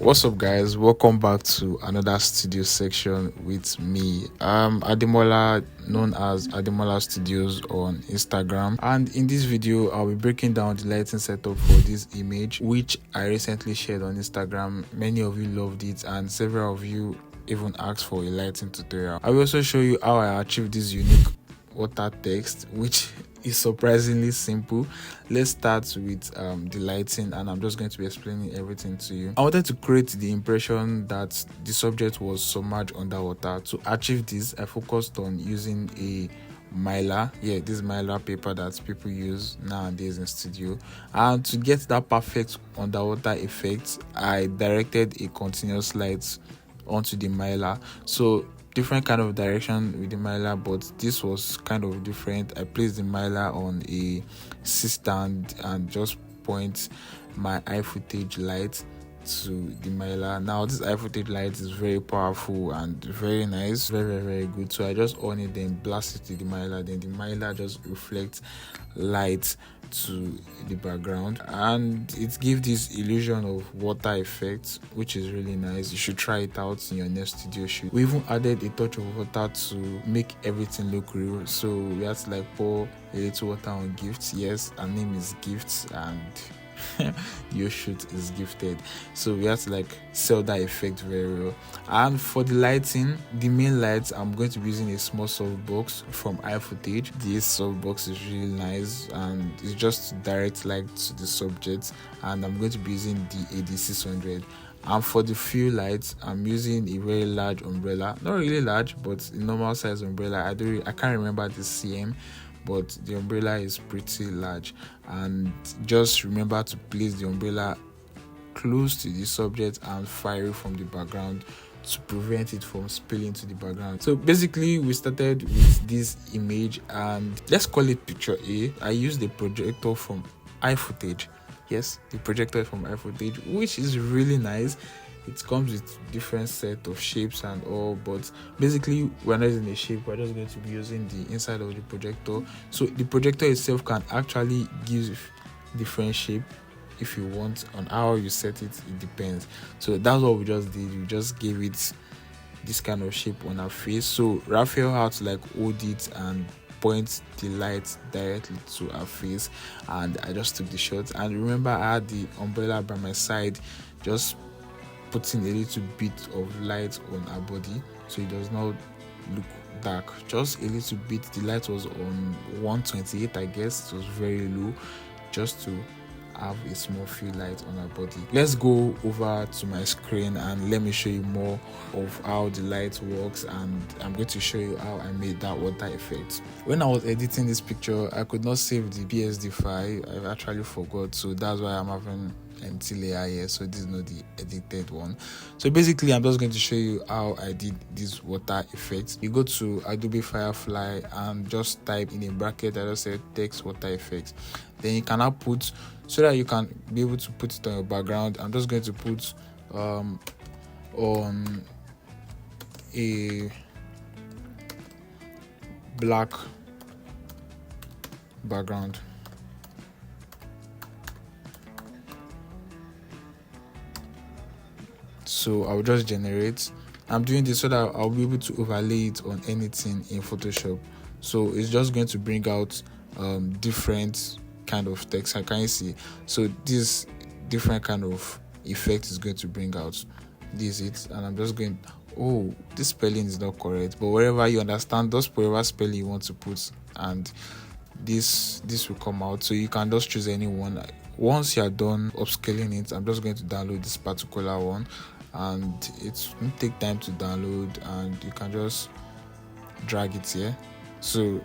What's up, guys? Welcome back to another studio section with me. Ademola, known as Ademola Studios on Instagram, and in this video I'll be breaking down the lighting setup for this image, which I recently shared on Instagram. Many of you loved it and several of you even asked for a lighting tutorial. I will also show you how I achieved this unique water text, which is surprisingly simple. Let's start with the lighting, and I'm just going to be explaining everything to you. I wanted to create the impression that the subject was submerged underwater. To achieve this, I focused on using a Myla, this Myla paper that people use nowadays in studio, and to get that perfect underwater effect, I directed a continuous light onto the Myla. So different kind of direction with the Myla, but this was kind of different. I placed the Myla on a C-stand and just point my iFootage light to the Myla. Now this iFootage light is very powerful and very nice, very good. So I just on it, then blast it to the Myla, then the Myla just reflects light to the background, and it gives this illusion of water effect, which is really nice. You should try it out in your next studio shoot. We even added a touch of water to make everything look real, so we had to pour a little water on Gifts. Yes, her name is Gifts, and your shoot is gifted, so we have to sell that effect very well. And for the lighting, the main lights, I'm going to be using a small softbox from iFootage. This softbox is really nice and it's just direct light to the subject, and I'm going to be using the AD600. And for the few lights, I'm using a very large umbrella, not really large, but a normal size umbrella. I can't remember the cm, but the umbrella is pretty large. And just remember to place the umbrella close to the subject and fire it from the background to prevent it from spilling to the background. So basically we started with this image, and let's call it picture A. I used the projector from iFootage. Yes, the projector from iFootage, which is really nice. It comes with different set of shapes and all, but basically we're not using a shape, we're just going to be using the inside of the projector. So the projector itself can actually give different shape if you want. On how you set it depends. So that's what we just did. We just gave it this kind of shape on our face. So Raphael had to hold it and point the light directly to her face, and I just took the shot. And remember, I had the umbrella by my side, just putting a little bit of light on her body so it does not look dark, just a little bit. The light was on 128, I guess. It was very low, just to have a small few light on her body. Let's go over to my screen and let me show you more of how the light works, and I'm going to show you how I made that water effect. When I was editing this picture, I could not save the PSD file. I actually forgot, so that's why I'm having empty layer here. So this is not the edited one. So basically I'm just going to show you how I did this water effect. You go to Adobe Firefly and just type in a bracket, I just said text water effects. Then you can now put, so that you can be able to put it on your background, I'm just going to put on a black background. So I'll just generate. I'm doing this so that I'll be able to overlay it on anything in Photoshop. So it's just going to bring out different kind of text. Can you see? So this different kind of effect is going to bring out. This is it, and I'm just going, oh, this spelling is not correct, but wherever you understand, just whatever spelling you want to put, and this will come out. So you can just choose any one. Once you are done upscaling it, I'm just going to download this particular one, and it won't take time to download, and you can just drag it here. So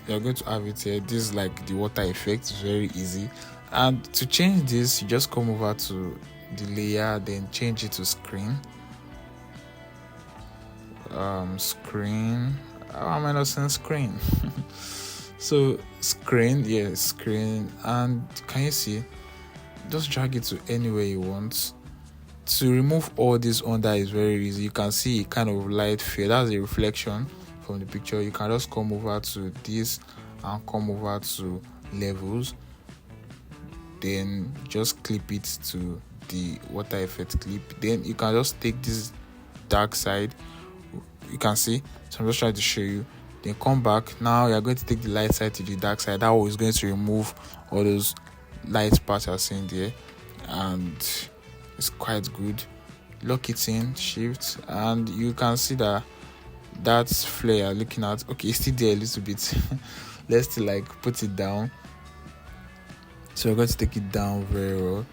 you're going to have it here. This is the water effect. It's very easy. And to change this, you just come over to the layer, then change it to screen. Screen. How am I not saying screen? So screen, screen. And can you see? Just drag it to anywhere you want. To remove all this under is very easy. You can see kind of light fade. That's a reflection from the picture. You can just come over to this and come over to levels, then just clip it to the water effect clip. Then you can just take this dark side, you can see, so I'm just trying to show you. Then come back. Now you're going to take the light side to the dark side. That is going to remove all those light parts you're seeing there, and it's quite good. Lock it in, shift, and you can see that flare you're looking at, okay, it's still there a little bit. Let's still like put it down. So we're going to take it down very well.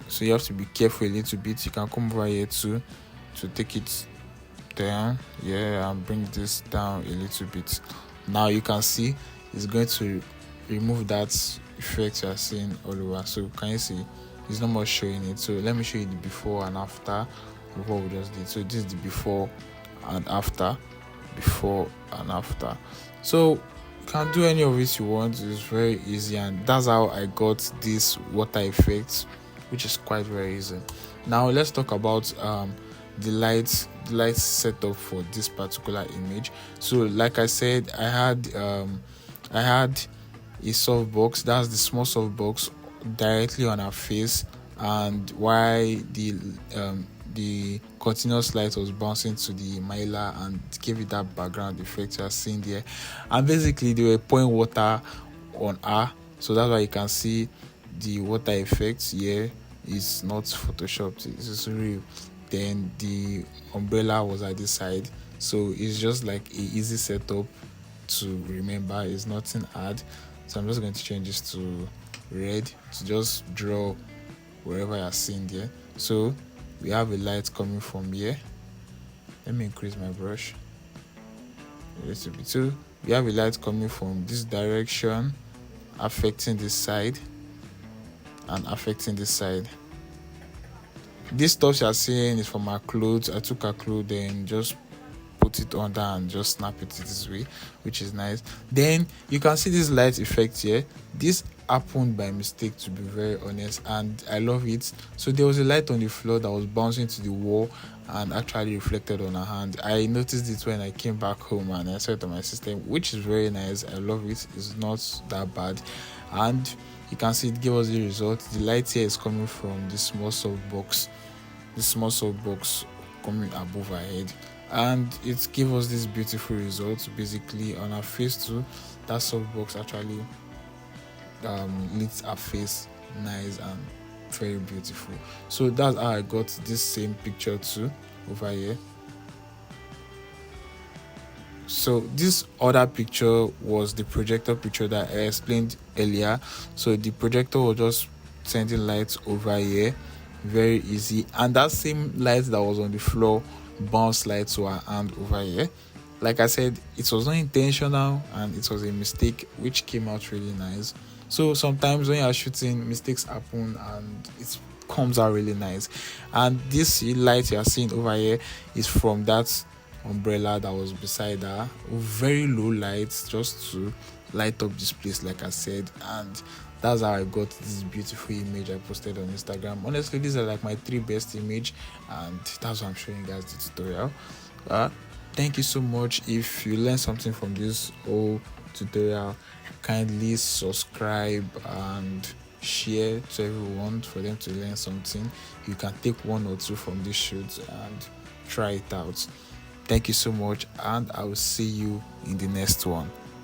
So you have to be careful a little bit. You can come over here too to take it down, yeah, and bring this down a little bit. Now you can see it's going to remove that effect you are seeing all over. So can you see it's not much showing it? So let me show you the before and after of what we just did. So this is the before and after. So you can do any of it you want. It's very easy, and that's how I got this water effect, which is quite very easy. Now let's talk about the light setup for this particular image. So like I said, I had a softbox, that's the small softbox, directly on her face, and while the continuous light was bouncing to the Myla and gave it that background effect you are seeing there. And basically they were pouring water on her, so that's why you can see the water effect here. It's not photoshopped, it's real. Then the umbrella was at this side, so it's just like a easy setup to remember. It's nothing hard. So I'm just going to change this to red to just draw wherever you're seeing there. So we have a light coming from here. Let me increase my brush a little bit. So we have a light coming from this direction, affecting this side and affecting this side. This stuff you're seeing is from my clothes. I took her clothes and just put it under and just snap it this way, which is nice. Then you can see this light effect here. This happened by mistake, to be very honest, and I love it. So there was a light on the floor that was bouncing to the wall and actually reflected on her hand. I noticed it when I came back home and I saw it on my system, which is very nice. I love it. It's not that bad, and you can see it gave us the result. The light here is coming from the small softbox coming above her head, and it gave us this beautiful result. Basically on her face too, that softbox actually lit her face nice and very beautiful. So that's how I got this same picture too over here. So this other picture was the projector picture that I explained earlier. So the projector was just sending lights over here, very easy, and that same light that was on the floor bounced light to her hand over here. Like I said, it was not intentional and it was a mistake, which came out really nice. So sometimes when you are shooting, mistakes happen and it comes out really nice. And this light you are seeing over here is from that umbrella that was beside her. Very low lights just to light up this place, like I said, and that's how I got this beautiful image I posted on Instagram. Honestly, these are like my 3 best image, and that's why I'm showing you guys the tutorial. Thank you so much. If you learned something from this whole tutorial, kindly subscribe and share to everyone for them to learn something. You can take 1 or 2 from this shoot and try it out. Thank you so much, and I will see you in the next one.